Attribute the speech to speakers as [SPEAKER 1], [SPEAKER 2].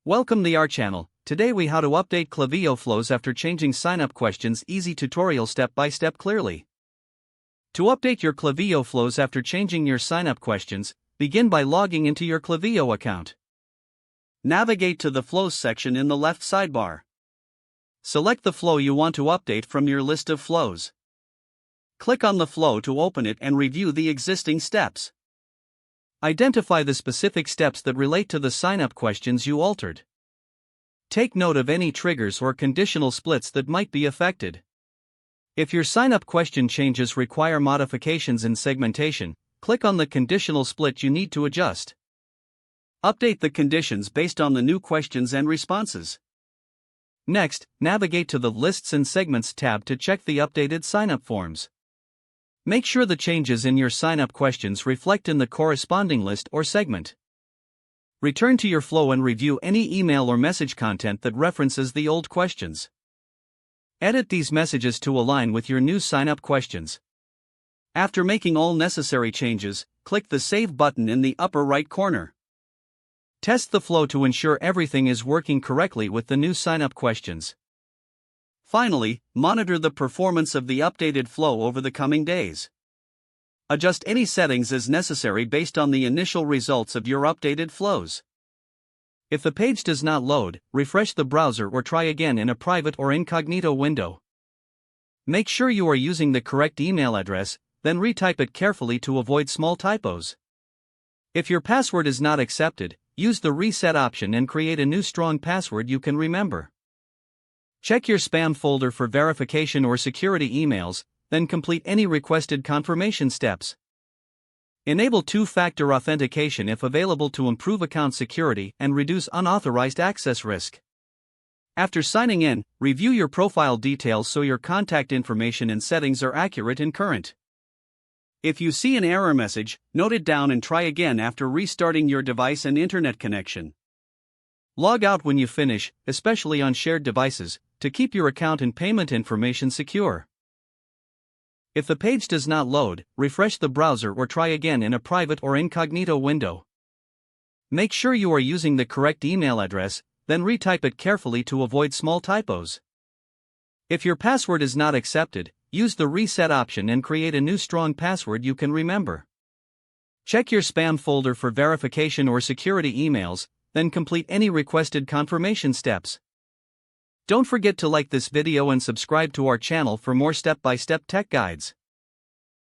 [SPEAKER 1] Welcome to our channel. Today we how to update Klaviyo flows after changing sign-up questions. Easy tutorial step by step clearly. To update your Klaviyo flows after changing your sign-up questions, begin by logging into your Klaviyo account. Navigate to the flows section in the left sidebar. Select the flow you want to update from your list of flows. Click on the flow to open it and review the existing steps. Identify the specific steps that relate to the sign-up questions you altered. Take note of any triggers or conditional splits that might be affected. If your sign-up question changes require modifications in segmentation, click on the conditional split you need to adjust. Update the conditions based on the new questions and responses. Next, navigate to the Lists and Segments tab to check the updated sign-up forms. Make sure the changes in your sign-up questions reflect in the corresponding list or segment. Return to your flow and review any email or message content that references the old questions. Edit these messages to align with your new sign-up questions. After making all necessary changes, click the Save button in the upper right corner. Test the flow to ensure everything is working correctly with the new sign-up questions. Finally, monitor the performance of the updated flow over the coming days. Adjust any settings as necessary based on the initial results of your updated flows. If the page does not load, refresh the browser or try again in a private or incognito window. Make sure you are using the correct email address, then retype it carefully to avoid small typos. If your password is not accepted, use the reset option and create a new strong password you can remember. Check your spam folder for verification or security emails, then complete any requested confirmation steps. Enable two-factor authentication if available to improve account security and reduce unauthorized access risk. After signing in, review your profile details so your contact information and settings are accurate and current. If you see an error message, note it down and try again after restarting your device and internet connection. Log out when you finish, especially on shared devices, to keep your account and payment information secure. If the page does not load, refresh the browser or try again in a private or incognito window. Make sure you are using the correct email address, then retype it carefully to avoid small typos. If your password is not accepted, use the reset option and create a new strong password you can remember. Check your spam folder for verification or security emails, then complete any requested confirmation steps. Don't forget to like this video and subscribe to our channel for more step-by-step tech guides.